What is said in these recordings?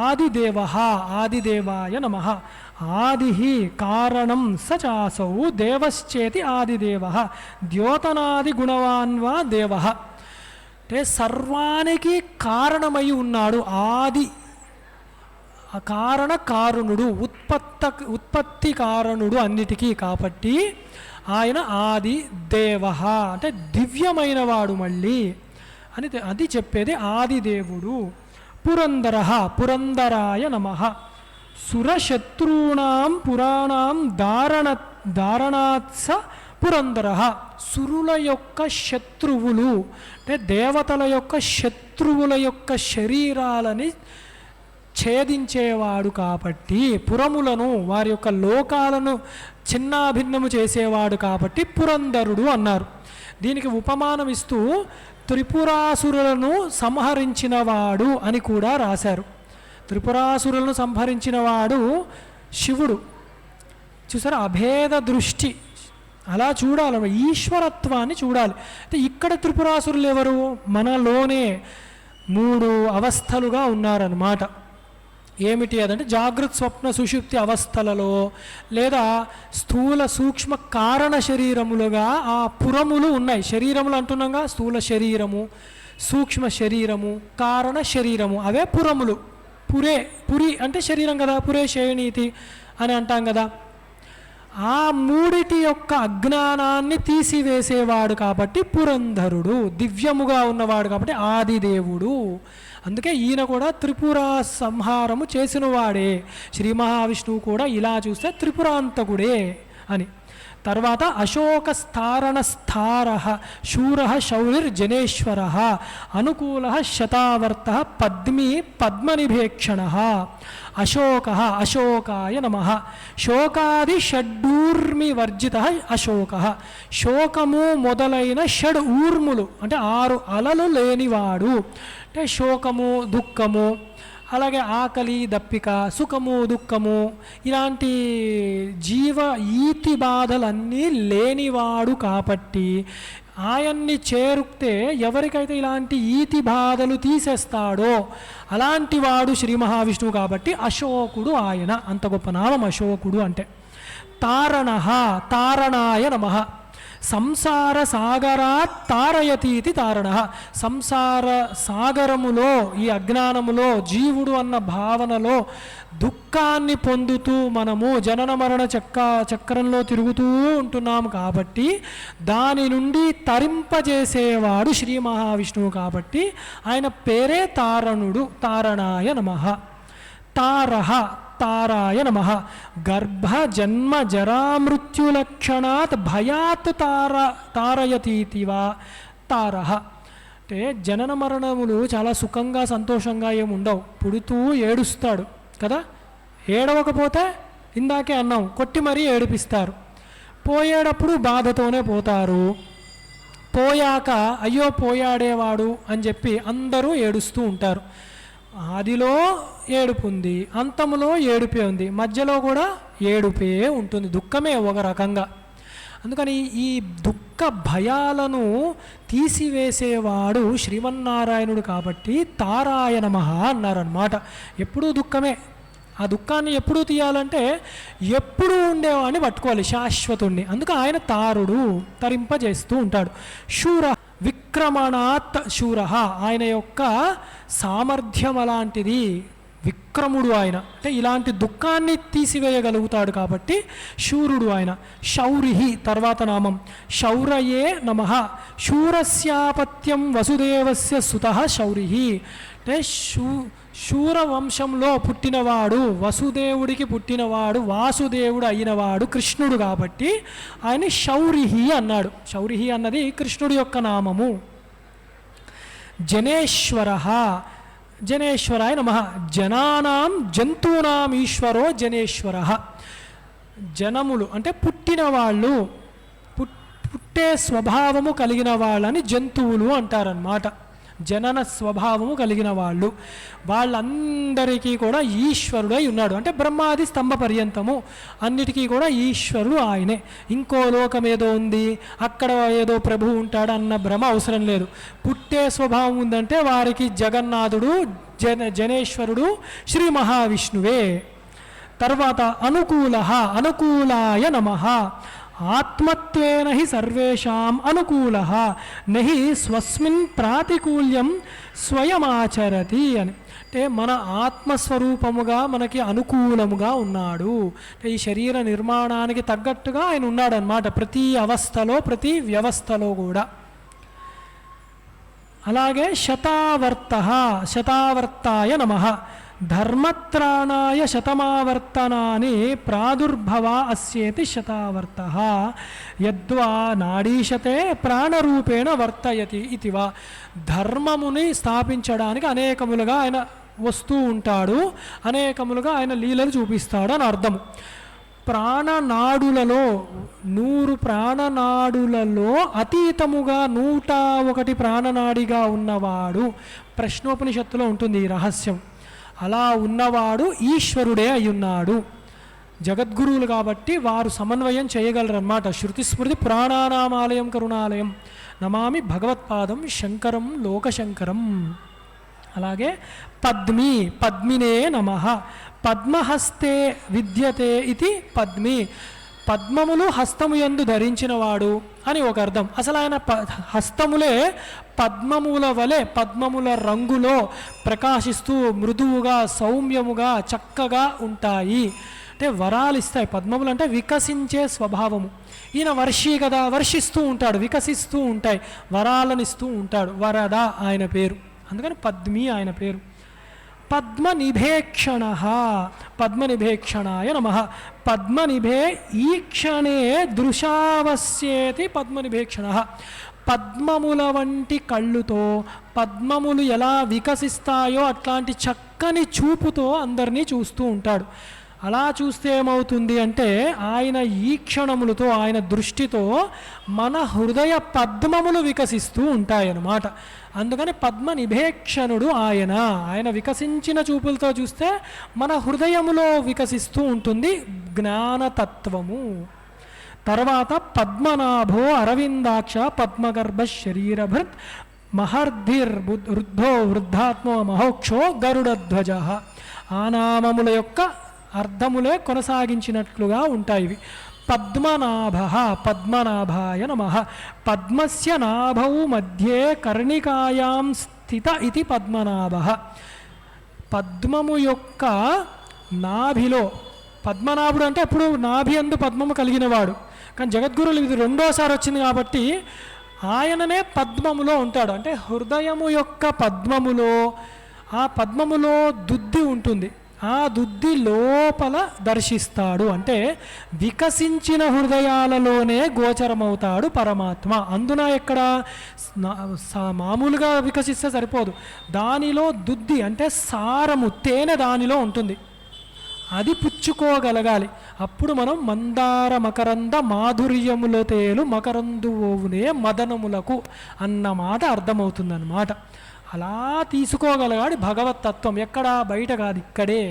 ఆదిదేవ ఆదిదేవాయ నమ. ఆది కారణం స చాసౌ దేవశ్చేతి ఆదిదేవ ద్యోతనాది గుణవాన్వా దేవ. అంటే సర్వానికి కారణమై ఉన్నాడు, ఆది కారణుడు, ఉత్పత్తి కారణుడు అన్నిటికీ. కాబట్టి ఆయన ఆది దేవ అంటే దివ్యమైన వాడు మళ్ళీ అని అది చెప్పేది ఆదిదేవుడు. పురందరాయ నమ. సురశత్రూణాం పురాణాం దారణాత్స పురందర. సురుల యొక్క శత్రువులు అంటే దేవతల యొక్క శత్రువుల యొక్క శరీరాలని ఛేదించేవాడు కాబట్టి, పురములను వారి యొక్క లోకాలను చిన్నాభిన్నము చేసేవాడు కాబట్టి పురందరుడు అన్నారు. దీనికి ఉపమానం ఇస్తూ త్రిపురాసురులను సంహరించినవాడు అని కూడా రాశారు. త్రిపురాసురులను సంహరించినవాడు శివుడు. చూసారా, అభేద దృష్టి అలా చూడాలి, ఈశ్వరత్వాన్ని చూడాలి. అంటే ఇక్కడ త్రిపురాసురులు ఎవరు? మనలోనే 3 అవస్థలుగా ఉన్నారన్నమాట. ఏమిటి అదంటే జాగృత్ స్వప్న సుషుప్తి అవస్థలలో లేదా స్థూల సూక్ష్మ కారణ శరీరములుగా ఆ పురములు ఉన్నాయి. శరీరములు అంటున్నాగా, స్థూల శరీరము, సూక్ష్మ శరీరము, కారణ శరీరము, అవే పురములు. పురి అంటే శరీరం కదా, పురే శయనీతి అని అంటాం కదా. ఆ 3 యొక్క అజ్ఞానాన్ని తీసివేసేవాడు కాబట్టి పురంధరుడు, దివ్యముగా ఉన్నవాడు కాబట్టి ఆదిదేవుడు. అందుకే ఈయన కూడా త్రిపుర సంహారము చేసినవాడే. శ్రీ మహావిష్ణువు కూడా ఇలా చూస్తే త్రిపురాంతకుడే అని. తర్వాత అశోకస్థారణ స్థార శూర శౌరిర్జనేశ్వర అనుకూల శతావర్త పద్మనిభేక్షణ. అశోకాయ నమ. శోకాది షడ్ఊర్మి వర్జిత అశోక. శోకము మొదలైన షడ్ ఊర్ములు అంటే 6 అలలు లేనివాడు. అంటే శోకము, దుఃఖము, అలాగే ఆకలి, దప్పిక, సుఖము, దుఃఖము, ఇలాంటి ఈతి బాధలన్నీ లేనివాడు కాబట్టి ఆయన్ని చేరుక్తే ఎవరికైతే ఇలాంటి ఈతి బాధలు తీసేస్తాడో అలాంటి వాడు శ్రీ మహావిష్ణువు కాబట్టి అశోకుడు ఆయన. అంత గొప్ప నామం అశోకుడు అంటే. తారణాయ నమ. సంసార సాగరాత్ తారయతీతి తారణ. సంసార సాగరములో, ఈ అజ్ఞానములో, జీవుడు అన్న భావనలో దుఃఖాన్ని పొందుతూ మనము జనన మరణ చక్రంలో తిరుగుతూ ఉంటున్నాము కాబట్టి దాని నుండి తరింపజేసేవాడు శ్రీ మహావిష్ణువు కాబట్టి ఆయన పేరే తారణుడు. తారణాయ నమ. తారాయ నమ. గర్భ జన్మ జరామృత్యులక్షణాత్ భయాత్ తారయతీతివా తారః. అంటే జనన మరణములు చాలా సుఖంగా సంతోషంగా ఏముండవు. పుడుతూ ఏడుస్తాడు కదా, ఏడవకపోతే ఇందాకే అన్నాం కొట్టి మరీ ఏడిపిస్తారు. పోయేటప్పుడు బాధతోనే పోతారు. పోయాక అయ్యో పోయాడేవాడు అని చెప్పి అందరూ ఏడుస్తూ ఉంటారు. ఆదిలో ఏడుపు ఉంది, అంతములో ఏడుపే ఉంది, మధ్యలో కూడా ఏడుపే ఉంటుంది, దుఃఖమే ఒక రకంగా. అందుకని ఈ దుఃఖ భయాలను తీసివేసేవాడు శ్రీమన్నారాయణుడు కాబట్టి తారాయ నమః అన్నారన్నమాట. ఎప్పుడూ దుఃఖమే. ఆ దుఃఖాన్ని ఎప్పుడూ తీయాలంటే ఎప్పుడూ ఉండేవాడిని పట్టుకోవాలి, శాశ్వతుణ్ణి. అందుకు ఆయన తారుడు, తరింపజేస్తూ ఉంటాడు. శూర విక్రమణాత్ శూర. ఆయన యొక్క సామర్థ్యం అలాంటిది, విక్రముడు ఆయన. అంటే ఇలాంటి దుఃఖాన్ని తీసివేయగలుగుతాడు కాబట్టి శూరుడు ఆయన. శౌరిహి తర్వాత నామం. శౌరయే నమః. శూరస్యాపత్యం వసుదేవస్య సుతః శౌరిహి. అంటే శూర వంశంలో పుట్టినవాడు, వసుదేవుడికి పుట్టినవాడు, వాసుదేవుడు అయినవాడు కృష్ణుడు కాబట్టి ఆయన శౌరిహి అన్నాడు. శౌరిహి అన్నది కృష్ణుడి యొక్క నామము. జనేశ్వర. జనేశ్వరాయ నమః. జనానాం జంతూనాం ఈశ్వరో జనేశ్వర. జనములు అంటే పుట్టిన వాళ్ళు, పుట్టే స్వభావము కలిగిన వాళ్ళని జంతువులు అంటారన్నమాట. జనన స్వభావము కలిగిన వాళ్ళు. వాళ్ళందరికీ కూడా ఈశ్వరుడై ఉన్నాడు. అంటే బ్రహ్మాది స్తంభ పర్యంతము అన్నిటికీ కూడా ఈశ్వరుడు ఆయనే. ఇంకో లోకం ఏదో ఉంది, అక్కడ ఏదో ప్రభువు ఉంటాడు అన్న భ్రమ అవసరం లేదు. పుట్టే స్వభావం ఉందంటే వారికి జగన్నాథుడు, జనేశ్వరుడు శ్రీ మహావిష్ణువే. తర్వాత అనుకూలాయ నమః. ఆత్మత్వేన హి సర్వేషాం అనుకూలః నహి స్వస్మిన్ ప్రాతికూల్యం స్వయమాచరతి అని. అంటే మన ఆత్మస్వరూపముగా మనకి అనుకూలముగా ఉన్నాడు. అంటే ఈ శరీర నిర్మాణానికి తగ్గట్టుగా ఆయన ఉన్నాడనమాట, ప్రతి అవస్థలో, ప్రతి వ్యవస్థలో కూడా. అలాగే శతావర్తాయ నమః. ధర్మత్రాణాయ శతమావర్తనాని ప్రాదుర్భవ అస్యేతి శతావర్తః. యద్వా నాడీశతే ప్రాణరూపేణ వర్తయతి ఇతివా. ధర్మముని స్థాపించడానికి అనేకములుగా ఆయన వస్తూ ఉంటాడు, అనేకములుగా ఆయన లీలలు చూపిస్తాడు అని అర్థము. ప్రాణనాడులలో 100 ప్రాణనాడులలో అతీతముగా 101 ప్రాణనాడిగా ఉన్నవాడు. ప్రశ్నోపనిషత్తులో ఉంటుంది ఈ రహస్యం. అలా ఉన్నవాడు ఈశ్వరుడే అయ్యున్నాడు. జగద్గురువులు కాబట్టి వారు సమన్వయం చేయగలరన్నమాట. శృతి స్మృతి పురాణానామాలయం కరుణాలయం నమామి భగవత్పాదం శంకరం లోకశంకరం. అలాగే పద్మినే నమః. పద్మహస్తే విద్యతే ఇది పద్మి. పద్మములు హస్తము యందు ధరించినవాడు అని ఒక అర్థం. అసలు ఆయన హస్తములే పద్మముల వలె, పద్మముల రంగులో ప్రకాశిస్తూ మృదువుగా, సౌమ్యముగా, చక్కగా ఉంటాయి. అంటే వరాలు ఇస్తాయి. పద్మములు అంటే వికసించే స్వభావము. ఈయన వర్షి కదా, వర్షిస్తూ ఉంటాడు, వికసిస్తూ ఉంటాయి, వరాలనిస్తూ ఉంటాడు. వరద ఆయన పేరు, అందుకని పద్మి ఆయన పేరు. పద్మనిభేక్షణ. పద్మనిభేక్షణాయ నమః. పద్మనిభే ఈక్షణే దృశావస్యేతి పద్మనిభేక్షణ. పద్మముల వంటి కళ్ళుతో పద్మములు ఎలా వికసిస్తాయో అట్లాంటి చక్కని చూపుతో అందరినీ చూస్తూ ఉంటాడు. అలా చూస్తే ఏమవుతుంది అంటే ఆయన ఈక్షణములతో, ఆయన దృష్టితో మన హృదయ పద్మములు వికసిస్తూ ఉంటాయన్నమాట. అందుకని పద్మ నిభేక్షణుడు ఆయన. ఆయన వికసించిన చూపులతో చూస్తే మన హృదయములో వికసిస్తూ ఉంటుంది జ్ఞానతత్వము. తర్వాత పద్మనాభో అరవిందాక్ష పద్మగర్భ శరీరభృత్ మహర్ధిర్ వృద్ధో వృద్ధాత్మో మహోక్షో గరుడధ్వజ. ఆ నామముల యొక్క అర్థములే కొనసాగించినట్లుగా ఉంటాయి ఇవి. పద్మనాభ. పద్మనాభాయ నమః. పద్మస్య నాభౌ మధ్యే కర్ణికాయాం స్థిత ఇది పద్మనాభ. పద్మము యొక్క నాభిలో, పద్మనాభుడు అంటే అప్పుడు నాభి అందు పద్మము కలిగినవాడు. కానీ జగద్గురువులు ఇది రెండోసారి వచ్చింది కాబట్టి ఆయననే పద్మములో ఉంటాడు. అంటే హృదయము యొక్క పద్మములో, ఆ పద్మములో దుద్ది ఉంటుంది, ఆ దుద్ది లోపల దర్శిస్తాడు. అంటే వికసించిన హృదయాలలోనే గోచరమవుతాడు పరమాత్మ. అందున ఎక్కడ మామూలుగా వికసిస్తే సరిపోదు, దానిలో దుద్ది అంటే సారము, తేనె దానిలో ఉంటుంది, అది పుచ్చుకోగలగాలి. అప్పుడు మనం మందార మకరంద మాధుర్యములో తేలు మకరందువునే మదనములకు అన్నమాట అర్థమవుతుందన్నమాట. అలా తీసుకోగలగాడు భగవతత్వం. ఎక్కడా బయట కాదు, ఇక్కడే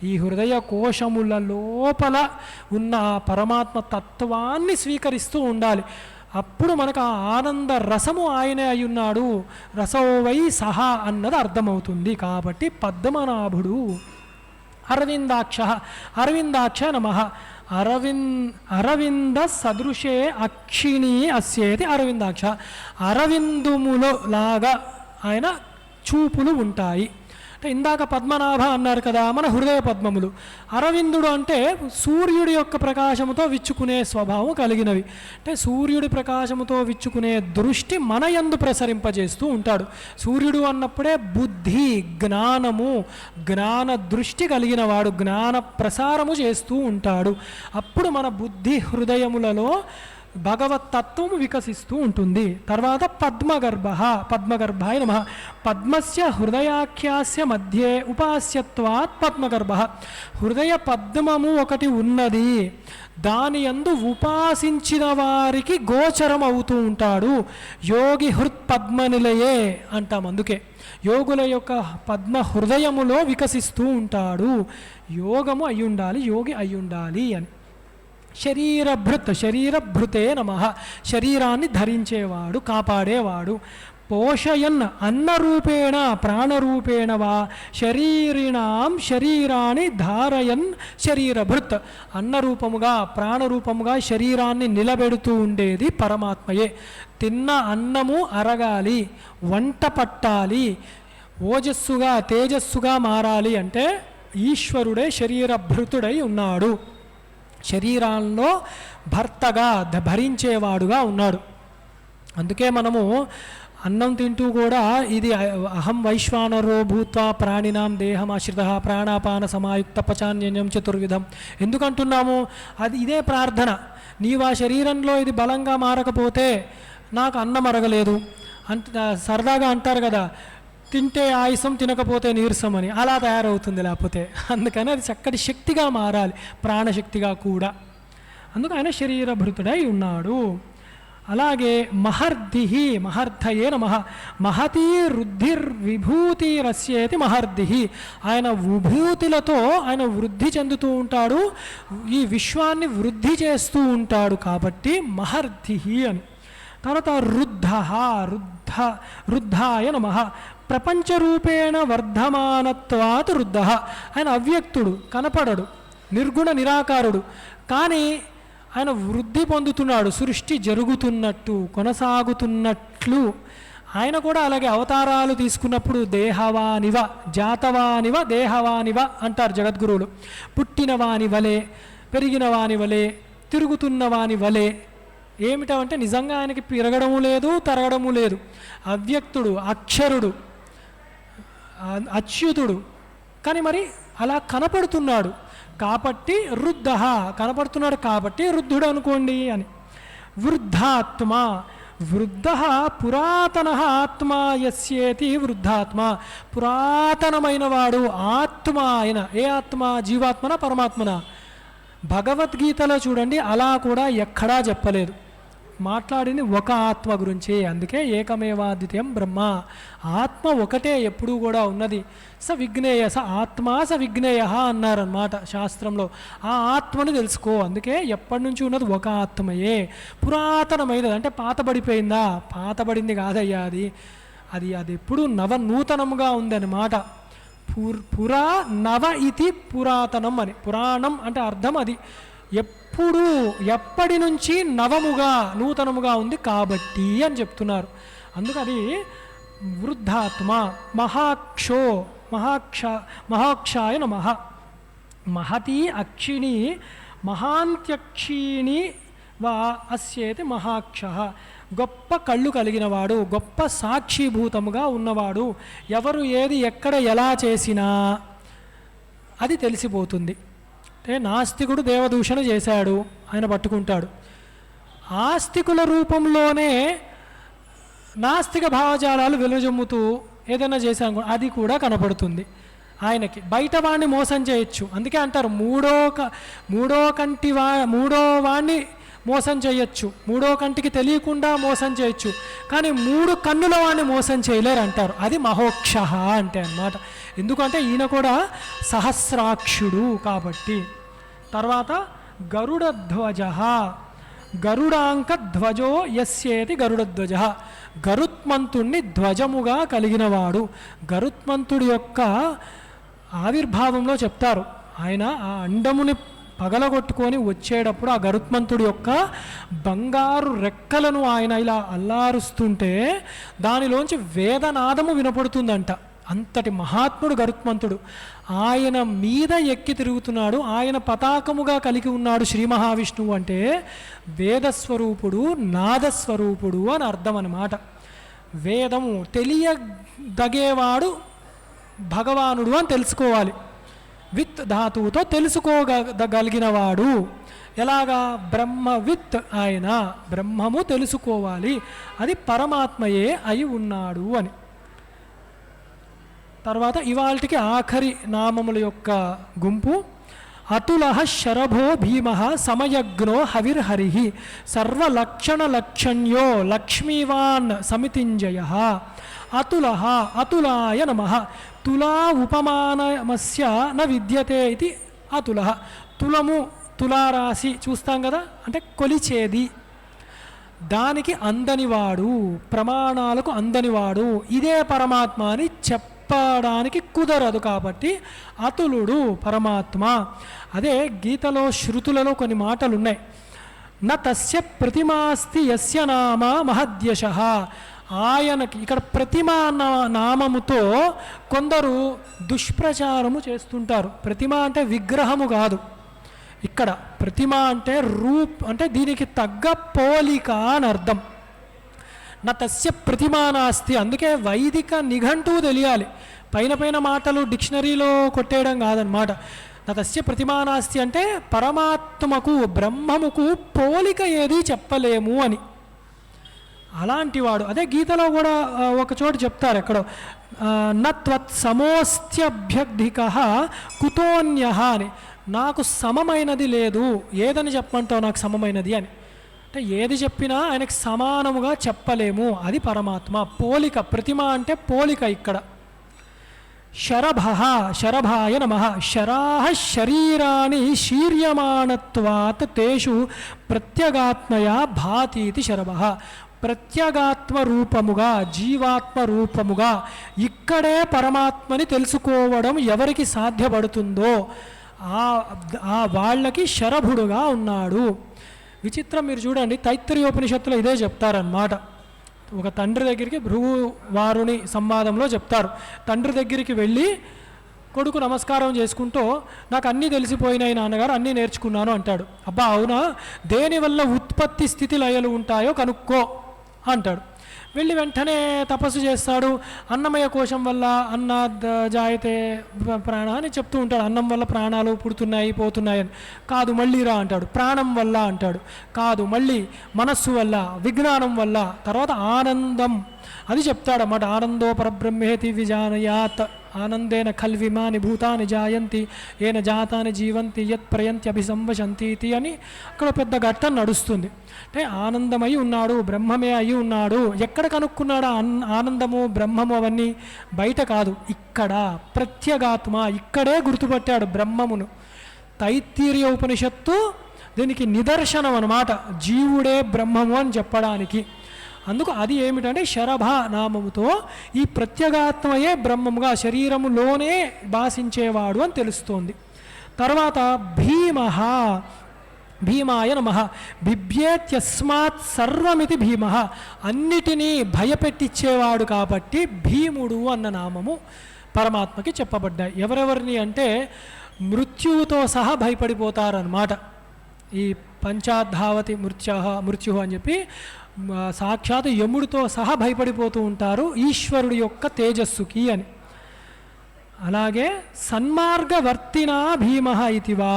ఈ హృదయ కోశముల లోపల ఉన్న పరమాత్మ తత్వాన్ని స్వీకరిస్తూ ఉండాలి. అప్పుడు మనకు ఆ ఆనంద రసము ఆయనే అయ్యున్నాడు, రసోవై సహా అన్నది అర్థమవుతుంది. కాబట్టి పద్మనాభుడు. అరవిందాక్ష. అరవిందాక్ష నమః. అరవింద సదృశే అక్షిణి అస్యేతి అరవిందాక్ష. అరవిందుములో లాగా ఆయన చూపులు ఉంటాయి. అంటే ఇందాక పద్మనాభ అన్నారు కదా, మన హృదయ పద్మములు. అరవిందుడు అంటే సూర్యుడి యొక్క ప్రకాశముతో విచ్చుకునే స్వభావం కలిగినవి. అంటే సూర్యుడి ప్రకాశముతో విచ్చుకునే దృష్టి మన యందు ప్రసరింపజేస్తూ ఉంటాడు. సూర్యుడు అన్నప్పుడే బుద్ధి, జ్ఞానము, జ్ఞాన దృష్టి కలిగిన వాడు, జ్ఞాన ప్రసారము చేస్తూ ఉంటాడు. అప్పుడు మన బుద్ధి హృదయములలో భగవత్తత్వము వికసిస్తూ ఉంటుంది. తర్వాత పద్మగర్భాయ నమః. పద్మస్య హృదయాఖ్యాస్య మధ్యే ఉపాస్యత్వాత్ పద్మగర్భ. హృదయ పద్మము ఒకటి ఉన్నది, దాని యందు ఉపాసించిన వారికి గోచరం అవుతూ ఉంటాడు. యోగి హృత్పద్మనిలయే అంటాం. అందుకే యోగుల యొక్క పద్మ హృదయములో వికసిస్తూ ఉంటాడు. యోగము అయ్యుండాలి, యోగి అయ్యుండాలి అని. శరీరభృతే నమః. శరీరాన్ని ధరించేవాడు, కాపాడేవాడు. పోషయన్ అన్నరూపేణ ప్రాణరూపేణ వా శరీరిణాం శరీరాన్ని ధారయన్ శరీరభృత్. అన్నరూపముగా ప్రాణరూపముగా శరీరాన్ని నిలబెడుతూ ఉండేది పరమాత్మయే. తిన్న అన్నము అరగాలి, వంట పట్టాలి, ఓజస్సుగా తేజస్సుగా మారాలి అంటే ఈశ్వరుడే శరీరభృతుడై ఉన్నాడు. శరీరాల్లో భర్తగా భరించేవాడుగా ఉన్నాడు. అందుకే మనము అన్నం తింటూ కూడా ఇది అహం వైశ్వానరో భూత్వా ప్రాణినాం దేహమాశ్రిత ప్రాణాపాన సమాయుక్త పచాన్యన్యం చతుర్విధం ఎందుకంటున్నాము? అది ఇదే ప్రార్థన. నీవు ఆ శరీరంలో ఇది బలంగా మారకపోతే నాకు అన్నం అరగలేదు సరదాగా అంటారు కదా, తింటే ఆయుసం తినకపోతే నీరసం అని. అలా తయారవుతుంది లేకపోతే. అందుకని అది చక్కటి శక్తిగా మారాలి, ప్రాణశక్తిగా కూడా. అందుకు ఆయన శరీరభృతుడై ఉన్నాడు. అలాగే మహర్ధయే నమః. మహతీ వృద్ధిర్విభూతిరస్యేతి మహర్ధి. ఆయన విభూతులతో ఆయన వృద్ధి చెందుతూ ఉంటాడు, ఈ విశ్వాన్ని వృద్ధి చేస్తూ ఉంటాడు కాబట్టి మహర్ధి అని. తర్వాత రుద్ధాయ నమః. ప్రపంచరూపేణ వర్ధమానత్వాత్ రుద్ధ. ఆయన అవ్యక్తుడు, కనపడడు, నిర్గుణ నిరాకారుడు, కానీ ఆయన వృద్ధి పొందుతున్నాడు. సృష్టి జరుగుతున్నట్టు కొనసాగుతున్నట్లు ఆయన కూడా అలాగే అవతారాలు తీసుకున్నప్పుడు దేహవానివ జాతవానివ దేహవానివ అంటారు జగద్గురువులు. పుట్టినవాని వలె, పెరిగినవాని వలె, తిరుగుతున్నవాని వలె. ఏమిటంటే నిజంగా ఆయనకి పెరగడము లేదు, తరగడము లేదు. అవ్యక్తుడు, అక్షరుడు, అచ్యుతుడు, కానీ మరి అలా కనపడుతున్నాడు కాబట్టి రుద్ధ. కనపడుతున్నాడు కాబట్టి వృద్ధుడు అనుకోండి అని. వృద్ధాత్మ. వృద్ధ పురాతన ఆత్మ యస్యేతి వృద్ధాత్మ. పురాతనమైన వాడు ఆత్మ. ఆయన ఏ ఆత్మ? జీవాత్మన పరమాత్మన? భగవద్గీతలో చూడండి అలా కూడా ఎక్కడా చెప్పలేదు. మాట్లాడింది ఒక ఆత్మ గురించి. అందుకే ఏకమేవాద్వితీయం బ్రహ్మ. ఆత్మ ఒకటే ఎప్పుడూ కూడా ఉన్నది. విజ్ఞేయ ఆత్మ విజ్ఞేయ అన్నారన్నమాట శాస్త్రంలో. ఆ ఆత్మని తెలుసుకో. అందుకే ఎప్పటి నుంచి ఉన్నది ఒక ఆత్మయే. పురాతనమైనది అంటే పాతబడిపోయిందా? పాతబడింది కాదయ్యా, అది ఎప్పుడు నూతనముగా ఉందన్నమాట. పురా నవ ఇది పురాతనం అని. పురాణం అంటే అర్థం అది ఎప్పటి నుంచి నవముగా నూతనముగా ఉంది కాబట్టి అని చెప్తున్నారు. అందుకు అది వృద్ధాత్మ. మహాక్షాయ నమః. మహతి అక్షిణి మహాంత్యక్షిణి వా అస్యేతి మహాక్ష. గొప్ప కళ్ళు కలిగినవాడు, గొప్ప సాక్షిభూతముగా ఉన్నవాడు. ఎవరు ఏది ఎక్కడ ఎలా చేసినా అది తెలిసిపోతుంది. అంటే నాస్తికుడు దేవదూషణ చేశాడు, ఆయన పట్టుకుంటాడు. ఆస్తికుల రూపంలోనే నాస్తిక భావజాలాలు వెలుజమ్ముతూ ఏదైనా చేశాను అది కూడా కనపడుతుంది ఆయనకి. బయట వాడిని మోసం చేయొచ్చు. అందుకే అంటారు మూడో వాడిని మోసం చేయొచ్చు, మూడో కంటికి తెలియకుండా మోసం చేయొచ్చు, కానీ 3 కన్నుల వాడిని మోసం చేయలేరు అంటారు. అది మహోక్ష అంటే అన్నమాట. ఎందుకంటే ఈయన కూడా సహస్రాక్షుడు కాబట్టి. తర్వాత గరుడధ్వజ. గరుడాంక ధ్వజో యస్యేతి గరుడధ్వజ. గరుత్మంతుణ్ణి ధ్వజముగా కలిగినవాడు. గరుత్మంతుడి యొక్క ఆవిర్భావంలో చెప్తారు, ఆయన ఆ అండముని పగలగొట్టుకొని వచ్చేటప్పుడు ఆ గరుత్మంతుడి యొక్క బంగారు రెక్కలను ఆయన ఇలా అల్లారుస్తుంటే దానిలోంచి వేదనాదము వినపడుతుందంట. అంతటి మహాత్ముడు గరుత్మంతుడు. ఆయన మీద ఎక్కి తిరుగుతున్నాడు, ఆయన పతాకముగా కలిగి ఉన్నాడు శ్రీ మహావిష్ణువు. అంటే వేదస్వరూపుడు, నాదస్వరూపుడు అని అర్థం అన్నమాట. వేదము తెలియదగేవాడు భగవానుడు అని తెలుసుకోవాలి. విత్ ధాతువుతో తెలుసుకోగలిగినవాడు. ఎలాగా? బ్రహ్మవిత్, ఆయన బ్రహ్మము తెలుసుకోవాలి, అది పరమాత్మయే అయి ఉన్నాడు అని. తర్వాత ఇవాళకి ఆఖరి నామముల యొక్క గుంపు. అతులః శరభో భీమః సమయజ్ఞో హవిర్హరిః సర్వలక్షణలక్షణ్యో లక్ష్మీవాన్ సమితింజయః. అతులః, అతులాయ నమః. తులా ఉపమానమస్య న విద్యతే ఇది అతులః. తులము, తులారాశి చూస్తాం కదా, అంటే కొలిచేది, దానికి అందనివాడు, ప్రమాణాలకు అందనివాడు, ఇదే పరమాత్మ అని చెప్పడానికి కుదరదు. కాబట్టి అతులుడు పరమాత్మ. అదే గీతలో శృతులలో కొన్ని మాటలు ఉన్నాయి. న తస్య ప్రతిమాస్తి యస్య నామ మహద్యశః. ఆయనకి ఇక్కడ ప్రతిమా నామముతో కొందరు దుష్ప్రచారము చేస్తుంటారు. ప్రతిమ అంటే విగ్రహము కాదు, ఇక్కడ ప్రతిమ అంటే అంటే దీనికి తగ్గ పోలిక అని అర్థం. నా తస్య ప్రతిమా నాస్తి. అందుకే వైదిక నిఘంటువు తెలియాలి, పైన పైన మాటలు డిక్షనరీలో కొట్టేయడం కాదనమాట. నా తస్య ప్రతిమా నాస్తి అంటే పరమాత్మకు, బ్రహ్మముకు పోలిక ఏది చెప్పలేము అని. అలాంటివాడు. అదే గీతలో కూడా ఒక చోటు చెప్తారు ఎక్కడో, నత్వత్ సమోస్త్యభ్యర్థికః కుతోన్యః అని. నాకు సమమైనది లేదు, ఏదని చెప్పమంటావు నాకు సమమైనది అని. అంటే ఏది చెప్పినా ఆయనకు సమానముగా చెప్పలేము, అది పరమాత్మ. పోలిక, ప్రతిమ అంటే పోలిక. ఇక్కడ శరభః, శరభాయ నమః. శరాః శరీరాణి శీర్యమాణత్వాత్ తేషు ప్రత్యగాత్మయా భాతీతి శరభః. ప్రత్యగాత్మ రూపముగా, జీవాత్మ రూపముగా ఇక్కడే పరమాత్మని తెలుసుకోవడం ఎవరికి సాధ్యపడుతుందో ఆ వాళ్ళకి శరభుడుగా ఉన్నాడు. విచిత్రం మీరు చూడండి, తైత్తరీయోపనిషత్తులో ఇదే చెప్తారన్నమాట. ఒక తండ్రి దగ్గరికి భృగు వారుని సంవాదంలో చెప్తారు. తండ్రి దగ్గరికి వెళ్ళి కొడుకు నమస్కారం చేసుకుంటూ, నాకు అన్నీ తెలిసిపోయినాయి నాన్నగారు, అన్నీ నేర్చుకున్నాను అంటాడు. అబ్బా అవునా, దేనివల్ల ఉత్పత్తి స్థితి లయలు ఉంటాయో కనుక్కో అంటాడు. వెళ్ళి వెంటనే తపస్సు చేస్తాడు. అన్నమయ కోశం వల్ల అన్నాద్ జాయతే ప్రాణ అని చెప్తూ ఉంటాడు. అన్నం వల్ల ప్రాణాలు పుడుతున్నాయి పోతున్నాయి అని. కాదు, మళ్ళీ రా అంటాడు. ప్రాణం వల్ల అంటాడు. కాదు, మళ్ళీ మనస్సు వల్ల, విజ్ఞానం వల్ల, తర్వాత ఆనందం అది చెప్తాడన్నమాట. ఆనందో పరబ్రహ్మేతి విజానయాత్ ఆనందేన ఖల్విమాని భూతాని జాయంతి ఏన జాతాని జీవంతి యత్ ప్రయంతి అభిసంవశంతి అని అక్కడ పెద్ద ఘట్టం నడుస్తుంది. అంటే ఆనందమై ఉన్నాడు, బ్రహ్మమే అయి ఉన్నాడు. ఎక్కడ కనుక్కున్నాడు ఆనందము బ్రహ్మము? అవన్నీ బయట కాదు, ఇక్కడ ప్రత్యేగాత్మ, ఇక్కడే గుర్తుపట్టాడు బ్రహ్మమును. తైత్తీరీయ ఉపనిషత్తు దీనికి నిదర్శనం అన్నమాట, జీవుడే బ్రహ్మము అని చెప్పడానికి. అందుకు అది ఏమిటంటే శరభ నామముతో ఈ ప్రత్యేగాత్మయే బ్రహ్మముగా శరీరములోనే భాషించేవాడు అని తెలుస్తోంది. తర్వాత భీమః, భీమాయ నమః. బిభ్యేత్యస్మాత్ సర్వమితి భీమః. అన్నిటినీ భయపెట్టించేవాడు కాబట్టి భీముడు అన్న నామము పరమాత్మకి చెప్పబడ్డాయి. ఎవరెవరిని అంటే మృత్యువుతో సహా భయపడిపోతారన్నమాట. ఈ పంచాధావతి మృత్యు అని చెప్పి సాక్షాత్ యముడితో సహా భయపడిపోతూ ఉంటారు ఈశ్వరుడి యొక్క తేజస్సుకి అని. అలాగే సన్మార్గవర్తినా భీమః ఇతివా.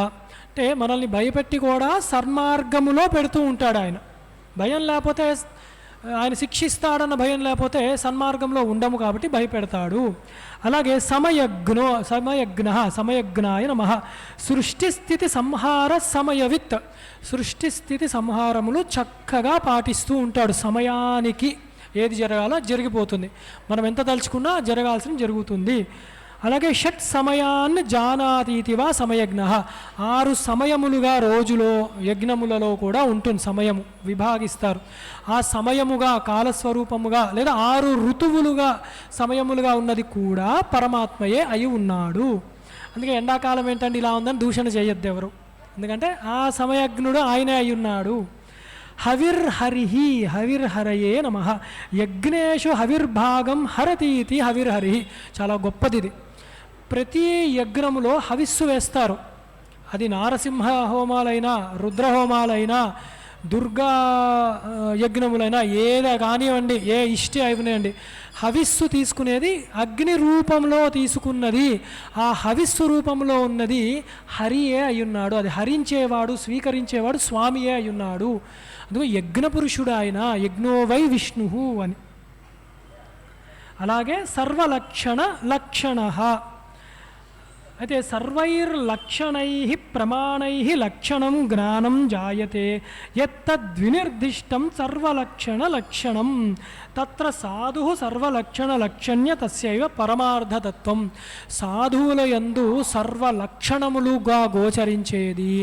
అంటే మనల్ని భయపెట్టి కూడా సన్మార్గములో పెడుతూ ఉంటాడు ఆయన. భయం లేకపోతే, ఆయన శిక్షిస్తాడన్న భయం లేకపోతే సన్మార్గంలో ఉండము కాబట్టి భయపెడతాడు. అలాగే సమయజ్ఞాయ నమః. సృష్టిస్థితి సంహార సమయవిత్. సృష్టిస్థితి సంహారములు చక్కగా పాటిస్తూ ఉంటాడు. సమయానికి ఏది జరగాలో జరిగిపోతుంది, మనం ఎంత తలుచుకున్నా జరగాల్సింది జరుగుతుంది. అలాగే షట్ సమయాన్ని జానాతీతివా సమయజ్ఞ. 6 సమయములుగా రోజులో యజ్ఞములలో కూడా ఉంటుంది, సమయము విభాగిస్తారు. ఆ సమయముగా కాలస్వరూపముగా లేదా 6 ఋతువులుగా సమయములుగా ఉన్నది కూడా పరమాత్మయే అయి ఉన్నాడు. అందుకే ఎండాకాలం ఏంటంటే ఇలా ఉందని దూషణ చేయొద్దు ఎవరు, ఎందుకంటే ఆ సమయజ్ఞుడు ఆయనే అయి ఉన్నాడు. హవిర్హరిహి, హవిర్హరయే నమః. యజ్ఞేషు హవిర్భాగం హరతీతి హవిర్హరి. చాలా గొప్పది ఇది. ప్రతి యజ్ఞములో హవిస్సు వేస్తారు. అది నారసింహ హోమాలైనా, రుద్రహోమాలైనా, దుర్గా యజ్ఞములైనా ఏదా కానివ్వండి, ఏ ఇష్టి అయినాయండి, హవిస్సు తీసుకునేది అగ్ని రూపంలో తీసుకున్నది, ఆ హవిస్సు రూపంలో ఉన్నది హరియే అయ్యున్నాడు. అది హరించేవాడు, స్వీకరించేవాడు స్వామియే అయ్యున్నాడు. అందుకు యజ్ఞపురుషుడు ఆయన, యజ్ఞో వై విష్ణు అని. అలాగే సర్వలక్షణ లక్షణ, అయితే సర్వైర్లక్షణై ప్రమాణై లక్షణం జ్ఞానం జాయతే యత్తద్వినిర్దిష్టం సర్వలక్షణ లక్షణం తత్ర సాధు సర్వలక్షణ లక్షణ్య తస్యైవ పరమార్థతత్వం. సాధువుల యందు సర్వలక్షణములుగా గోచరించేది,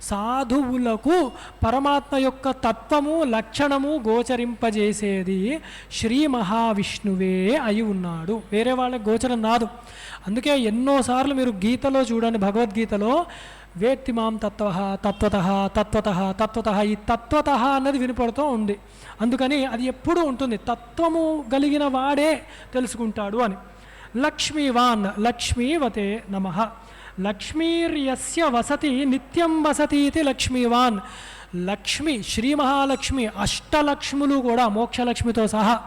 సాధువులకు పరమాత్మ యొక్క తత్వము లక్షణము గోచరింపజేసేది శ్రీ మహావిష్ణువే అయి ఉన్నాడు. వేరే వాళ్ళకి గోచరం రాదు. అందుకే ఎన్నోసార్లు మీరు గీతలో చూడండి, భగవద్గీతలో వేత్తి మాం తత్వ తత్వత తత్వత తత్వత, ఈ తత్వత అన్నది వినపడుతూ ఉంది. అందుకని అది ఎప్పుడూ ఉంటుంది, తత్వము కలిగిన వాడే తెలుసుకుంటాడు అని. లక్ష్మీవాన్ లక్ష్మీవతే నమః. లక్ష్మీర్యస్య వసతి నిత్యం వసతీతి లక్ష్మీవాన్. లక్ష్మి శ్రీ మహాలక్ష్మి అష్టలక్ష్ములు కూడా మోక్షలక్ష్మితో సహా,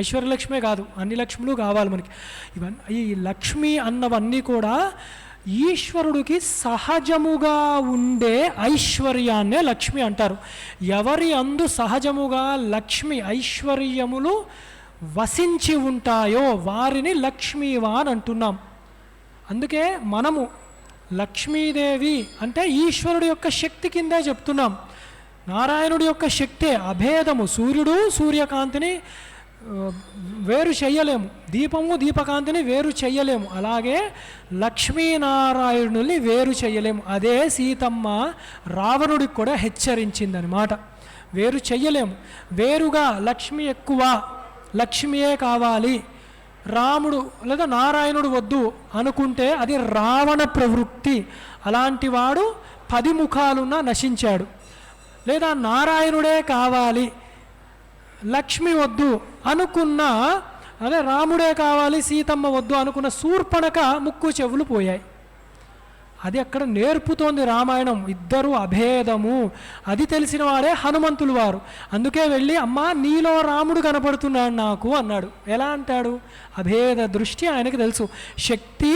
ఐశ్వర్యలక్ష్మే కాదు, అన్ని లక్ష్ములు కావాలి మనకి. ఇవన్నీ ఈ లక్ష్మి అన్నవన్నీ కూడా ఈశ్వరుడికి సహజముగా ఉండే ఐశ్వర్యాన్నే లక్ష్మి అంటారు. ఎవరి అందు సహజముగా లక్ష్మి ఐశ్వర్యములు వసించి ఉంటాయో వారిని లక్ష్మీవాన్ అంటున్నాం. అందుకే మనము లక్ష్మీదేవి అంటే ఈశ్వరుడి యొక్క శక్తి కిందే చెప్తున్నాం. నారాయణుడి యొక్క శక్తే అభేదము. సూర్యుడు సూర్యకాంతిని వేరు చెయ్యలేము, దీపము దీపకాంతిని వేరు చెయ్యలేము. అలాగే లక్ష్మీనారాయణుల్ని వేరు చెయ్యలేము. అదే సీతమ్మ రావణుడికి కూడా హెచ్చరించిందనమాట. వేరు చెయ్యలేము. వేరుగా లక్ష్మి ఎక్కువ, లక్ష్మియే కావాలి, రాముడు లేదా నారాయణుడు వద్దు అనుకుంటే అది రావణ ప్రవృత్తి. అలాంటి వాడు 10 ముఖాలున్నా నశించాడు. లేదా నారాయణుడే కావాలి, లక్ష్మి వద్దు అనుకున్నా, అదే రాముడే కావాలి సీతమ్మ వద్దు అనుకున్న శూర్పణఖ ముక్కు చెవులు పోయాయి. అది అక్కడ నేర్పుతోంది రామాయణం. ఇద్దరు అభేదము, అది తెలిసిన వాడే హనుమంతులు వారు. అందుకే వెళ్ళి అమ్మా నీలో రాముడు కనపడుతున్నాడు నాకు అన్నాడు. ఎలా అంటాడు? అభేద దృష్టి ఆయనకి తెలుసు. శక్తి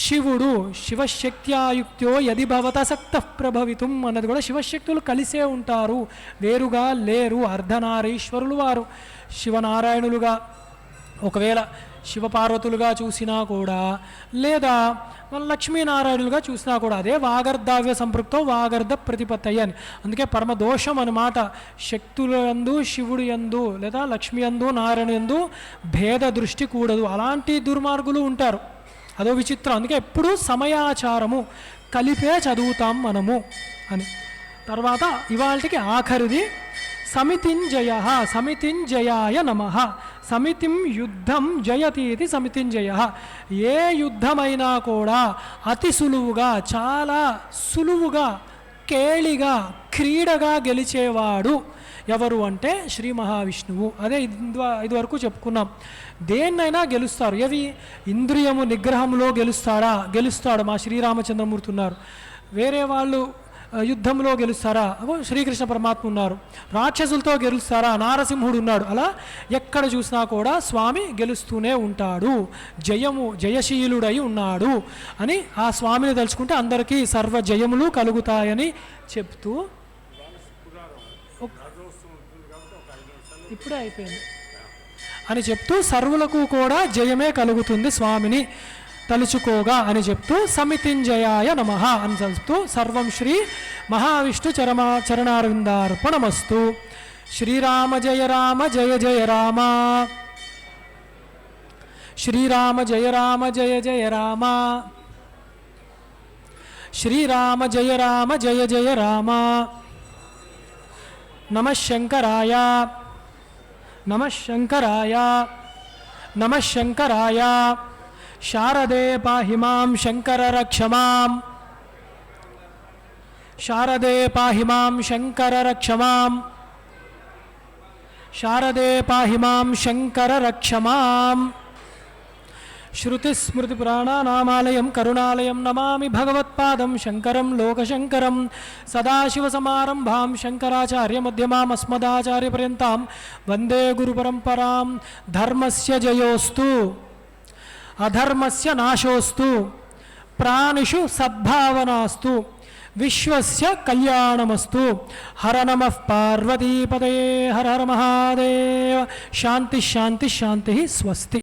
శివుడు, శివశక్త్యాయుక్త్యో యది భవతసక్త ప్రభవితుం అన్నది కూడా శివశక్తులు కలిసే ఉంటారు, వేరుగా లేరు. అర్ధనారీశ్వరులు వారు శివనారాయణులుగా ఒకవేళ శివపార్వతులుగా చూసినా కూడా, లేదా మన లక్ష్మీనారాయణులుగా చూసినా కూడా అదే వాగర్ధావ్య సంపృక్తో వాగర్ధ ప్రతిపత్తి అని. అందుకే పరమదోషం అన్నమాట. శక్తుల యందు శివుడు యందు లేదా లక్ష్మి యందు నారాయణ యందు భేద దృష్టి కూడదు. అలాంటి దుర్మార్గులు ఉంటారు, అదో విచిత్రం. అందుకే ఎప్పుడూ సమయాచారము కలిపే చదువుతాం మనము అని. తర్వాత ఇవాళకి ఆఖరిది సమితింజయ. సమితింజయాయ నమః. సమితిం యుద్ధం జయతీతి సమితింజయ. ఏ యుద్ధమైనా కూడా అతి సులువుగా, చాలా సులువుగా, కేళిగా, క్రీడగా గెలిచేవాడు ఎవరు అంటే శ్రీ మహావిష్ణువు. అదే ఇదివరకు చెప్పుకున్నాం. దేన్నైనా గెలుస్తారు. ఏవి? ఇంద్రియము నిగ్రహంలో గెలుస్తాడు మా శ్రీరామచంద్రమూర్తి ఉన్నారు. వేరే వాళ్ళు యుద్ధంలో గెలుస్తారా? శ్రీకృష్ణ పరమాత్మ ఉన్నారు. రాక్షసులతో గెలుస్తారా? నారసింహుడు ఉన్నాడు. అలా ఎక్కడ చూసినా కూడా స్వామి గెలుస్తూనే ఉంటాడు, జయశీలుడై ఉన్నాడు అని ఆ స్వామిని తలుచుకుంటే అందరికీ సర్వ జయములు కలుగుతాయని చెప్తూ, ఇప్పుడే అయిపోయింది అని చెప్తూ సర్వులకు కూడా జయమే కలుగుతుంది స్వామిని తలుచుకోగా అని చెప్తూ సమితింజయాయ నమః అని చెప్తూ సర్వం శ్రీ మహావిష్ణు చరణారవిందార్పణమస్తు. శ్రీరామ జయ రామ జయ జయ రామ. శ్రీరామ జయ రామ జయ జయ రామ. శ్రీరామ జయ రామ జయ జయ రామ. నమః శంకరాయ నమః శంకరాయ నమః శంకరాయ. శారదే పాహి మాం శంకర రక్ష మాం. శారదే పాహి మాం శంకర రక్ష మాం. శారదే పాహి మాం శంకర రక్ష మాం. श्रुतिस्मृतिपुराणानामालयं करुणालयं नमामि भगवत्पादं शङ्करं लोकशङ्करं सदाशिवसमारम्भां शङ्कराचार्यमध्यमाम् अस्मदाचार्यपर्यन्तां वन्दे गुरुपरम्परां। धर्मस्य जयोस्तु अधर्मस्य नाशोस्तु प्राणिषु सद्भावनास्तु विश्वस्य कल्याणमस्तु। हर नमः पार्वतीपतये हर हर महादेव। शांति शांति शांति स्वस्ति।